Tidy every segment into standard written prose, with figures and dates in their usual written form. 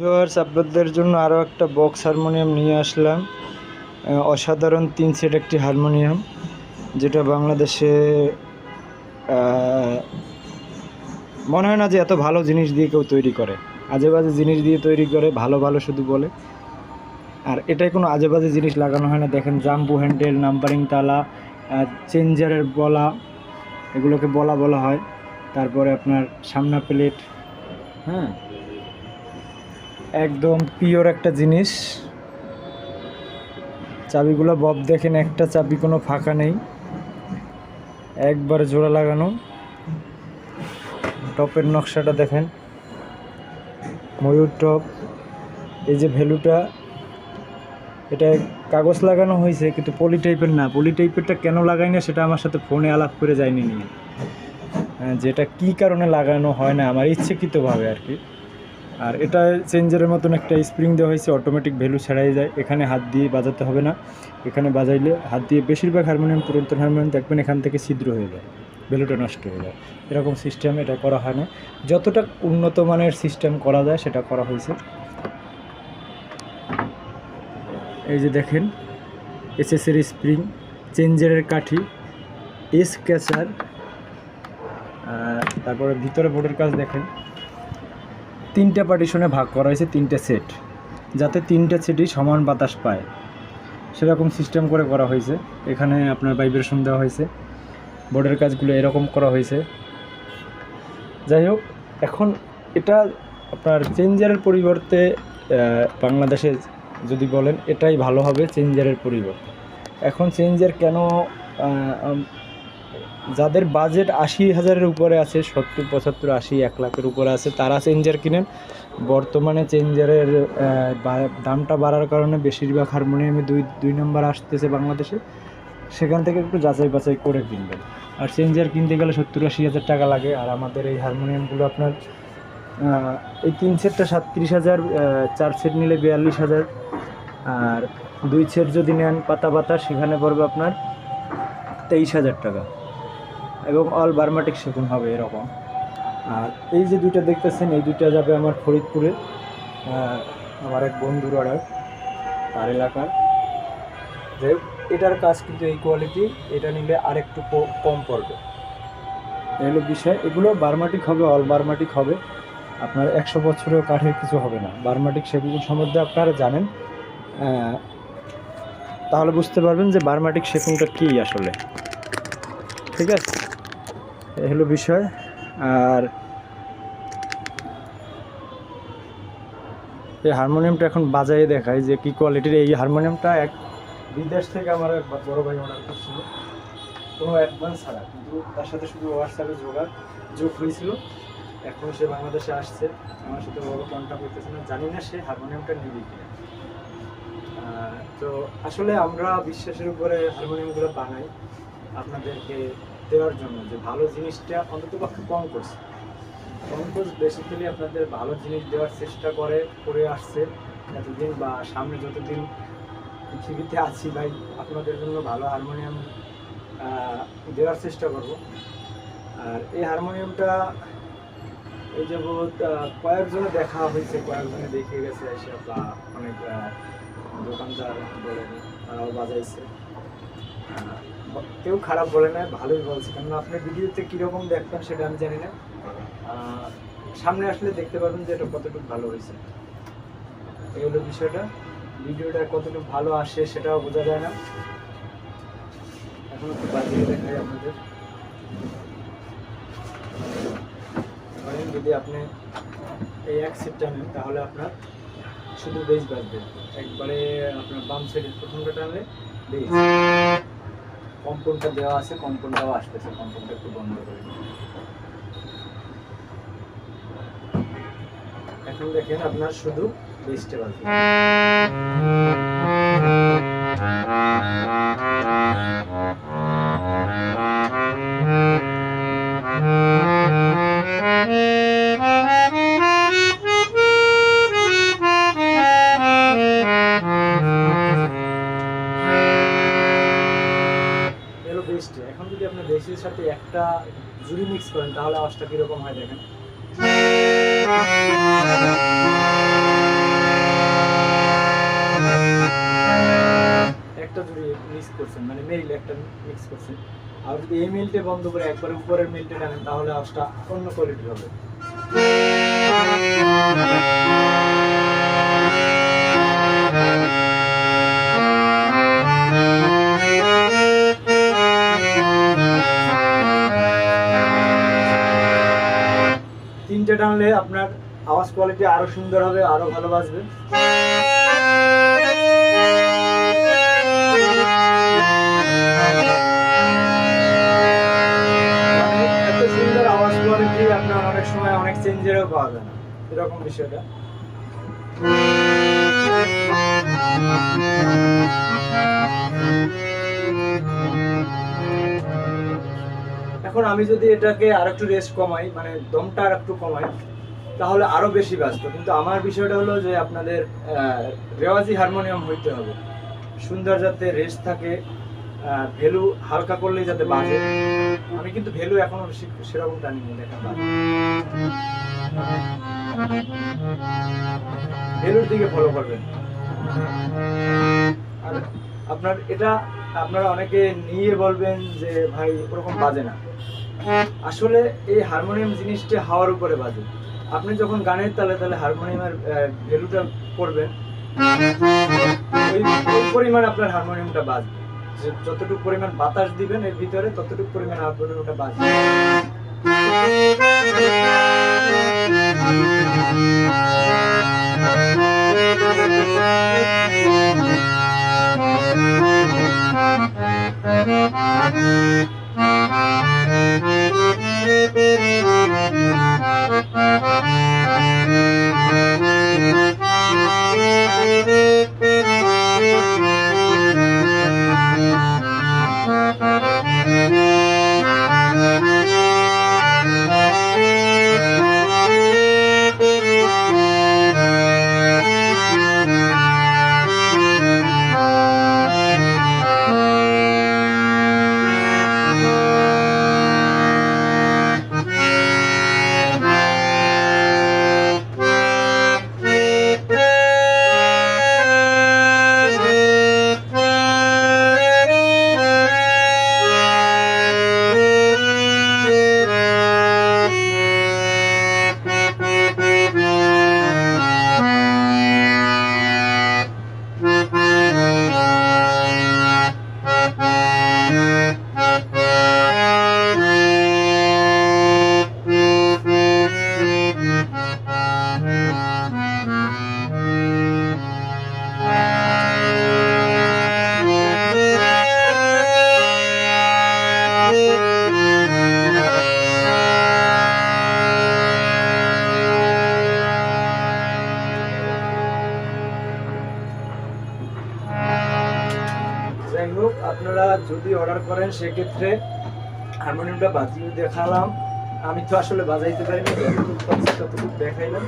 Viewers, আপনাদের জন্য আরও একটা বক্স হারমোনিয়াম নিয়ে আসলাম। অসাধারণ 3 সেট একটি হারমোনিয়াম, যেটা বাংলাদেশে মনে হয় না যে এত ভালো জিনিস দিয়ে কেউ তৈরি করে। আজে বাজে জিনিস দিয়ে তৈরি করে, ভালো ভালো শুধু বলে। আর এটাই কোনো আজে বাজে জিনিস লাগানো হয় না। দেখেন, জাম্বু হ্যান্ডেল, নাম্বারিং তালা, চেঞ্জারের বলা, এগুলোকে বলা বলা হয়। তারপরে আপনার সামনা প্লেট, হ্যাঁ, একদম পিওর একটা জিনিস। চাবিগুলো বব দেখেন, একটা চাবি কোনো ফাঁকা নেই, একবার জোড়া লাগানো। টপের নকশাটা দেখেন, ময়ূর টপ। এই যে ভ্যালুটা, এটা কাগজ লাগানো হয়েছে, কিন্তু পলি টাইপের না। পলি টাইপেরটা কেন লাগাই না সেটা আমার সাথে ফোনে আলাপ করে যায়নি নিয়ে, যেটা কি কারণে লাগানো হয় না আমার ইচ্ছাকৃতভাবে আর কি। আর এটা চেঞ্জারের মতন একটা স্প্রিং দেওয়া হয়েছে, অটোমেটিক ভ্যালু ছাড়াই যায়। এখানে হাত দিয়ে বাজাতে হবে না। এখানে বাজাইলে হাত দিয়ে, বেশিরভাগ হারমোনিয়াম, পুরাতন হারমোনিয়াম দেখবেন এখান থেকে ছিদ্র হয়ে যায়, ভ্যালুটা নষ্ট হয়ে যায়। এরকম সিস্টেম এটা করা হয় না। যতটা উন্নত মানের সিস্টেম করা যায় সেটা করা হয়েছে। এই যে দেখেন, এসএসের স্প্রিং, চেঞ্জারের কাঠি, এস ক্যাচার, তারপরে ভিতরে বোর্ডের কাজ দেখেন। 3টা পার্টিশনে ভাগ করা হয়েছে, 3টে সেট, যাতে 3টে সেটই সমান বাতাস পায় সেরকম সিস্টেম করে করা হয়েছে। এখানে আপনার ভাইব্রেশন দেওয়া হয়েছে, বোর্ডের কাজগুলো এরকম করা হয়েছে। যাই হোক, এখন এটা আপনার চেঞ্জারের পরিবর্তে বাংলাদেশে যদি বলেন এটাই ভালো হবে চেঞ্জারের পরিবর্তে। এখন চেঞ্জার কেন, যাদের বাজেট 80,000-এর উপরে আছে, 70, 75, 80, 1 লাখের উপরে আছে, তারা চেঞ্জার কিনেন। বর্তমানে চেঞ্জারের দামটা বাড়ার কারণে বেশিরভাগ হারমোনিয়ামে 2 নম্বর আসতেছে বাংলাদেশে। সেখান থেকে একটু যাচাই বাছাই করে কিনবেন। আর চেঞ্জার কিনতে গেলে 70-80 হাজার টাকা লাগে। আর আমাদের এই হারমোনিয়ামগুলো আপনার এই 3 সেটটা 37,000, 4 সেট নিলে 42,000, আর 2 সেট যদি নেন পাতা পাতা সেখানে পড়বে আপনার 23,000 টাকা, এবং অল বার্মাটিক সেগুন হবে এরকম। আর এই যে 2টা দেখতেছেন, এই 2টা যাবে আমার ফরিদপুরে, আমার এক বন্ধুর অর্ডার, তার এলাকার। যাই হোক, এটার কাজ কিন্তু এই কোয়ালিটি, এটা নিলে আর একটু কম পড়বে। এই হলো বিষয়। এগুলো বার্মাটিক হবে, অল বার্মাটিক হবে। আপনার 100 বছরেও কাঠের কিছু হবে না। বার্মাটিক সেগুন সম্বন্ধে আপনারা জানেন, তাহলে বুঝতে পারবেন যে বার্মাটিক সেগুনটা কী আসলে। ঠিক আছে, এই হলো বিষয়। আর এই হারমোনিয়ামটা এখন বাজায়ে দেখায় যে কী কোয়ালিটির। এই হারমোনিয়ামটা এক বিদেশ থেকে আমার এক বড় ভাই অর্ডার করছিল, কোনো অ্যাডভান্স ছাড়া, কিন্তু তার সাথে শুধু হোয়াটসঅ্যাপে যোগ হয়েছিল। এখন সে বাংলাদেশে আসছে, আমার সাথে বড় কন্ট্যাক্ট করতেছে না, জানি না সে হারমোনিয়ামটা নিবে কিনা। তো আসলে আমরা বিশ্বাসের উপরে হারমোনিয়ামগুলো বানাই আপনাদেরকে দেওয়ার জন্য, যে ভালো জিনিসটা অন্ততপক্ষে কম করছে। কম্পোজ বেসিক্যালি আপনাদের ভালো জিনিস দেওয়ার চেষ্টা করে আসছে এতদিন, বা সামনে যতদিন পৃথিবীতে আছি ভাই, আপনাদের জন্য ভালো হারমোনিয়াম দেওয়ার চেষ্টা করব। আর এই হারমোনিয়ামটা এই যাবৎ কয়েকজনে দেখা হয়েছে, কয়েকজনে দেখে গেছে এসে, বা অনেক দোকানদার বলেন, তারাও বাজাইছে। কেউ খারাপ বলে না, ভালোই বলছে। কেননা আপনি ভিডিওতে কীরকম দেখবেন সেটা আমি জানি না, সামনে আসলে দেখতে পাবেন যে এটা কতটুকু ভালো হয়েছে। এই হলো বিষয়টা। ভিডিওটা কতটুকু ভালো আসে সেটাও বোঝা যায় না। এখন একটু বাজিয়ে দেখাই আপনাদের। যদি আপনি এই এক সেটটা নেন, তাহলে আপনার শুধু বেস বাজবে। একবারে আপনার বাম সাইডের প্রথমটা টানলে বেস, কম্পনটা দেওয়া আছে, কম্পনটাও আসতেছে। কম্পনটা একটু বন্ধ করে, এখন দেখেন আপনার শুধু বেসটা বাজবে। এখন যদি আপনি বেসের সাথে একটা জুড়ি মিক্স করেন, তাহলে আওয়াজটা কিরকম হয় দেখেন। করছেন, মানে মেইল একটা মিক্স করছেন। আর যদি এই মিলটা বন্ধ করে একবারে উপরের মিলটা টানেন তাহলে আওয়াজটা অন্য কোয়ালিটির হবে। তিনটে টানলে আপনার আওয়াজ কোয়ালিটি আরো সুন্দর হবে, আরো ভালো বাজবে। এত সুন্দর আওয়াজ কোয়ালিটি আপনার অনেক সময় অনেক চেঞ্জেরও পাওয়া যায় না, এরকম বিষয়টা। এখন আমি যদি এটাকে আর একটু রেস্ট কমাই, মানে দমটা আর একটু কমাই, তাহলে আরো বেশি বাজতো। কিন্তু আমার বিষয়টা হলো যে আপনাদের রেওয়াজি হারমোনিয়াম হইতে হবে, সুন্দর যাতে রেস্ট থাকে, ভ্যালু হালকা করলেই যাতে বাজে। আমি কিন্তু ভ্যালু এখনো সেরকম টানিনি, দেখেন ভ্যালুর দিকে ফলো করবেন। আর আপনার এটা আপনারা অনেকে নিয়ে বলবেন যে ভাই ওরকম বাজে না। আসলে এই হারমোনিয়াম জিনিসটা হাওয়ার উপরে বাজে। আপনি যখন গানের তালে তালে হারমোনিয়ামের ভ্যালুটা করবেন, ওই পরিমাণ আপনার হারমোনিয়ামটা বাজবে। যতটুকু পরিমাণ বাতাস দিবেন এর ভিতরে ততটুকু পরিমাণ হারমোনিয়ামটা বাজবে। যাই হোক, আপনারা যদি অর্ডার করেন সেক্ষেত্রে হারমোনিয়ামটা বাজিয়ে দেখালাম। আমি তো আসলে বাজাইতে পারিনি, যতটুকু দেখাইলাম।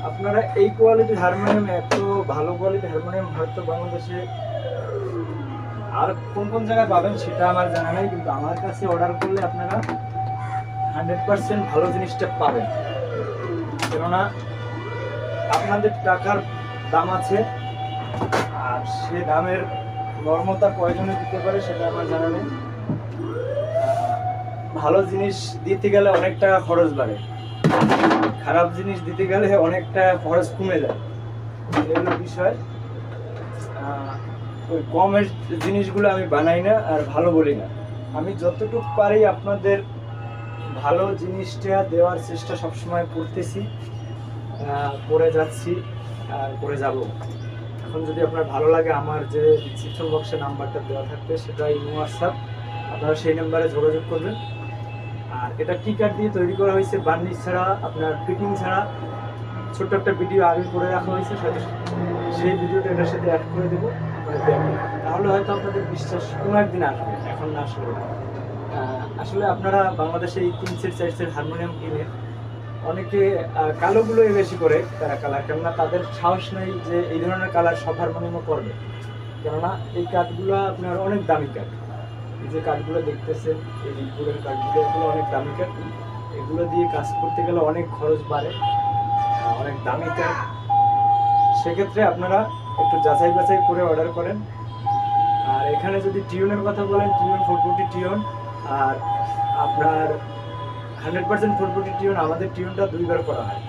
আপনারা এই কোয়ালিটির হারমোনিয়াম, এত ভালো কোয়ালিটির হারমোনিয়াম হয়তো বাংলাদেশে আর কোন কোন জায়গায় পাবেন সেটা আমার জানা নেই, কিন্তু আমার কাছে অর্ডার করলে আপনারা 100% ভালো জিনিসটা পাবেন। কেননা আপনাদের টাকার দাম আছে, আর সে দামের নর্মতা প্রয়োজনে দিতে পারে সেটা আমার জানা নেই। ভালো জিনিস দিতে গেলে অনেক টাকা খরচ বাড়ে, খারাপ জিনিস দিতে গেলে অনেক টাকা খরচ কমে যায়, এগুলো বিষয়। ওই কমের জিনিসগুলো আমি বানাই না আর ভালো বলি না। আমি যতটুকু পারি আপনাদের ভালো জিনিসটা দেওয়ার চেষ্টা সবসময় করতেছি, করে যাচ্ছি আর করে যাব। এখন যদি আপনার ভালো লাগে, আমার যে ডিসক্রিপশন বক্সে নাম্বারটা দেওয়া থাকবে সেটা ইমো হোয়াটসঅ্যাপ, আপনারা সেই নাম্বারে যোগাযোগ করবেন। আর এটা কি কাঠ দিয়ে তৈরি করা হয়েছে, বার্নিশ ছাড়া, আপনার ফিটিং ছাড়া, ছোট্ট একটা ভিডিও আগে করে রাখা হয়েছে, সেই ভিডিওটা এটার সাথে অ্যাড করে দেবো, তাহলে হয়তো আপনাদের বিশ্বাস কোনো একদিন আসবে, এখন না আসলে। আসলে আপনারা বাংলাদেশে এই 3 সেট 4 সেট হারমোনিয়াম কিনে অনেকে কালোগুলোই বেশি করে তারা কালার, কেননা তাদের সাহস নেই যে এই ধরনের কালার সব হারমোনিয়ামও করবে। কেননা এই কাঠগুলো আপনার অনেক দামি কাঠ, এই যে কাঠগুলো দেখতেছেন এই রিপুরের কাঠগুলো, এগুলো অনেক দামি কাঠ। এগুলো দিয়ে কাজ করতে গেলে অনেক খরচ বাড়ে, অনেক দামি কাঠ। সেক্ষেত্রে আপনারা একটু যাচাই বাছাই করে অর্ডার করেন। আর এখানে যদি টিউনের কথা বলেন, টিউন 440 টিউন, আর আপনার 100% 440 টিউন। আমাদের টিউনটা 2বার করা হয়।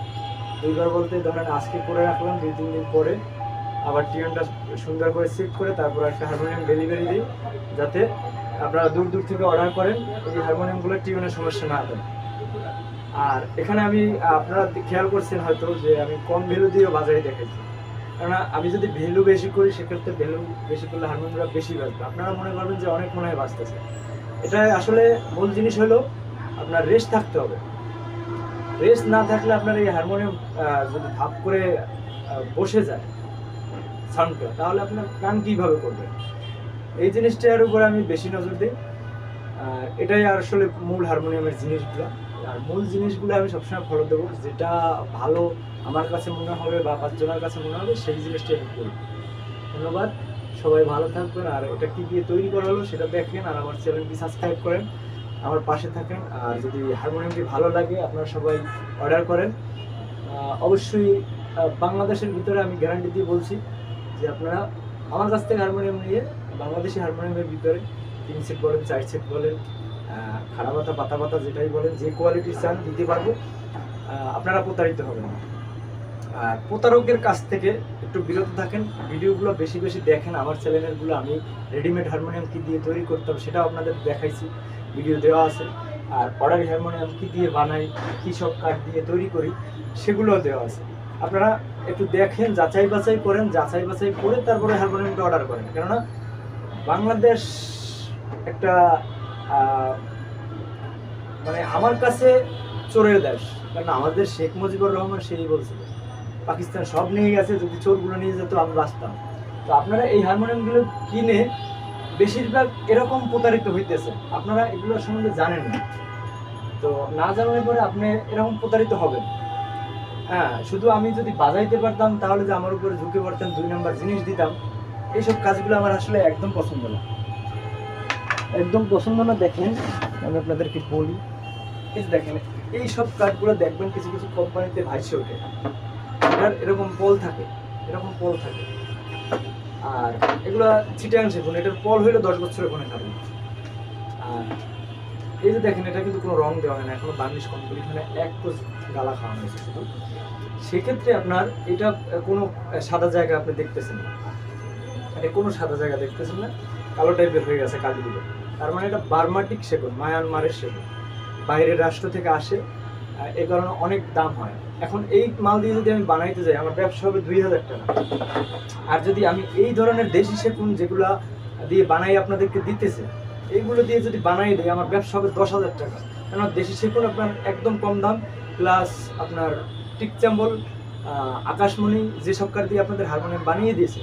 2বার বলতে ধরেন আজকে করে রাখলাম, 2-3 দিন পরে আবার টিউনটা সুন্দর করে সেট করে তারপর একটা হারমোনিয়াম ডেলিভারি দিই, যাতে আপনারা দূর দূর থেকে অর্ডার করেন, এই হারমোনিয়ামগুলো টিউনের সমস্যা না দেন। আর এখানে আমি আপনারা খেয়াল করছেন হয়তো যে আমি কম ভ্যালু দিয়েও বাজারে দেখাইছি, কেননা আমি যদি ভ্যালু বেশি করি সেক্ষেত্রে ভ্যালু বেশি করলে হারমোনিয়ামটা বেশি বাজবে। আপনারা মনে করবেন যে অনেক মনে হয় বাজতেছে। এটা আসলে মূল জিনিস হলো আপনার রেস্ট থাকতে হবে। রেস্ট না থাকলে আপনার এই হারমোনিয়াম যদি ভাব করে বসে যায় সাউন্ডটা, তাহলে আপনার গান কীভাবে করবেন? এই জিনিসটার উপরে আমি বেশি নজর দিই। এটাই আসলে মূল হারমোনিয়ামের জিনিসগুলো। আর মূল জিনিসগুলো আমি সবসময় ফলো দেবো, যেটা ভালো আমার কাছে মনে হবে বা পাঁচজনের কাছে মনে হবে সেই জিনিসটাই আমি করি। ধন্যবাদ, সবাই ভালো থাকবেন। আর এটা কী দিয়ে তৈরি করা হলো সেটা দেখেন, আর আমার চ্যানেলটি সাবস্ক্রাইব করেন, আমার পাশে থাকেন। আর যদি হারমোনিয়ামটি ভালো লাগে আপনারা সবাই অর্ডার করেন। অবশ্যই বাংলাদেশের ভিতরে আমি গ্যারান্টি দিয়ে বলছি যে আপনারা আমার কাছ থেকে হারমোনিয়াম নিয়ে বাংলাদেশি হারমোনিয়ামের ভিতরে 3 সেট বলেন, 4 সেট বলেন, খারাপাতা পাতা পাতা যেটাই বলেন, যে কোয়ালিটির চান দিতে পারবো। আপনারা প্রতারিত হবেন না। আর প্রতারকের কাছ থেকে একটু বিরত থাকেন, ভিডিওগুলো বেশি বেশি দেখেন। আমার চ্যানেলেরগুলো আমি রেডিমেড হারমোনিয়াম কী দিয়ে তৈরি করতাম সেটাও আপনাদের দেখাইছি, ভিডিও দেওয়া আছে। আর অর্ডারি হারমোনিয়াম কী দিয়ে বানাই, কী সব কাঠ দিয়ে তৈরি করি সেগুলোও দেওয়া আছে। আপনারা একটু দেখেন, যাচাই বাছাই করেন, যাচাই বাছাই করে তারপরে হারমোনিয়ামটা অর্ডার করেন। কেননা বাংলাদেশ একটা মানে আমার কাছে চোরের দেশ। কারণ আমাদের শেখ মুজিবুর রহমান সেই বলছিল পাকিস্তান সব নিয়ে গেছে, যদি চোরগুলো নিয়ে যেত আমি বাঁচতাম। তো আপনারা এই হারমোনিয়ামগুলো কিনে বেশিরভাগ এরকম প্রতারিত হইতেছে, আপনারা এগুলোর সম্বন্ধে জানেন না। তো না জানার পরে আপনি এরকম প্রতারিত হবেন। হ্যাঁ, শুধু আমি যদি বাজাইতে পারতাম তাহলে যে আমার উপরে ঝুঁকে পড়তেন, 2 নাম্বার জিনিস দিতাম, এইসব কাজগুলো আমার আসলে একদম পছন্দ না, একদম পছন্দ না। দেখেন আমি আপনাদেরকে বলি, এই দেখেন এইসব কাঠগুলো দেখবেন কিছু কিছু কোম্পানিতে ভাইসে ওঠে, এটার এরকম পোল থাকে, এরকম পোল থাকে। আর এগুলো চিটাং সেগুন, এটার পোল হইলো 10 বছরের কোনে থাকবে। আর এই যে দেখেন এটা কিন্তু কোনো রং দেওয়া হয় না, এখনো বার্নিশ কমপ্লিট হয় না, এক কোচ গালা খাওয়ানো হয়েছে শুধু। সেক্ষেত্রে আপনার এটা কোনো সাদা জায়গা আপনি দেখতেছেন না, এটা কোনো সাদা জায়গা দেখতেছেন না, কালো টাইপের হয়ে গেছে কালিগুলো। তার মানে এটা বার্মাটিক সেগুন, মায়ানমারের সেগুন, বাইরের রাষ্ট্র থেকে আসে, এই কারণে অনেক দাম হয়। এখন এই মাল দিয়ে যদি আমি বানাইতে যাই আমার ব্যবসা হবে 2000 টাকা। আর যদি আমি এই ধরনের দেশি সেগুন যেগুলো দিয়ে বানাই আপনাদেরকে দিতেছে, এইগুলো দিয়ে যদি বানাই দিই আমার ব্যবসা হবে 10,000 টাকা। কেননা দেশি সেগুন আপনার একদম কম দাম, প্লাস আপনার টিকচাম্বল, আকাশমণি যেসব কাঠ দিয়ে আপনাদের হারমোনিয়াম বানিয়ে দিয়েছে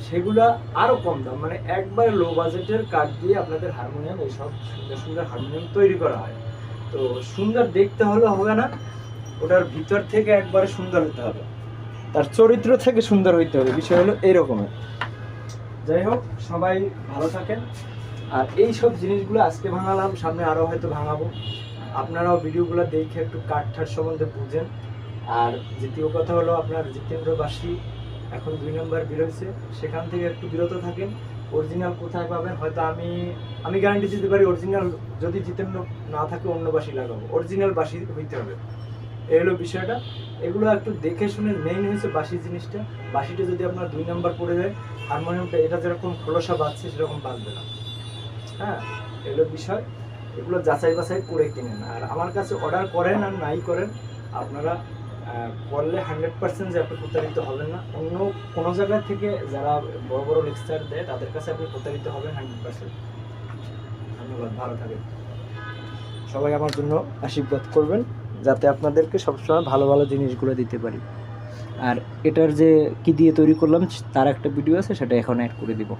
সেগুলা আরও কম দাম, মানে একবার লো বাজেটের কাঠ দিয়ে আপনাদের হারমোনিয়াম, এইসব সুন্দর সুন্দর হারমোনিয়াম তৈরি করা হয়। তো সুন্দর দেখতে হলে হবে না, ওটার ভিতর থেকে একবারে সুন্দর হতে হবে, তার চরিত্র থেকে সুন্দর হইতে হবে। বিষয় হলো এইরকমের। যাই হোক, সবাই ভালো থাকেন। আর এই সব জিনিসগুলো আজকে ভাঙালাম, সামনে আরও হয়তো ভাঙাবো। আপনারাও ভিডিওগুলো দেখে একটু কাঠঠার সম্বন্ধে বুঝেন। আর দ্বিতীয় কথা হলো আপনার জিতেন্দ্রবাসী এখন 2 নম্বর বেরোচ্ছে, সেখান থেকে একটু বিরত থাকেন। অরিজিনাল কোথায় পাবেন হয়তো আমি গ্যারান্টি দিতে পারি, অরিজিনাল যদি জিতেন্দ্র না থাকে অন্য বাসি লাগাবো, অরিজিনাল বাসি হইতে হবে, এই হলো বিষয়টা। এগুলো একটু দেখে শুনে, মেইন হয়েছে বাসি জিনিসটা। বাসিটা যদি আপনার 2 নম্বর পড়ে যায়, হারমোনিয়ামটা এটা যেরকম খোলসা বাজছে সেরকম বাজবে না। হ্যাঁ, এগুলো বিষয়, এগুলো যাচাই বাছাই করে কিনেন। আর আমার কাছে অর্ডার করেন আর নাই করেন, আপনারা করলে 100% যে আপনি প্রতারিত হবেন না। অন্য কোনো জায়গা থেকে যারা বড় বড় লেকচার দেয় তাদের কাছে আপনি প্রতারিত হবেন 100%। ধন্যবাদ, ভালো থাকেন। সবাই আমার জন্য আশীর্বাদ করবেন যাতে আপনাদেরকে সবসময় ভালো ভালো জিনিসগুলো দিতে পারি। আর এটার যে কি দিয়ে তৈরি করলাম তার একটা ভিডিও আছে, সেটা এখন অ্যাড করে দিব।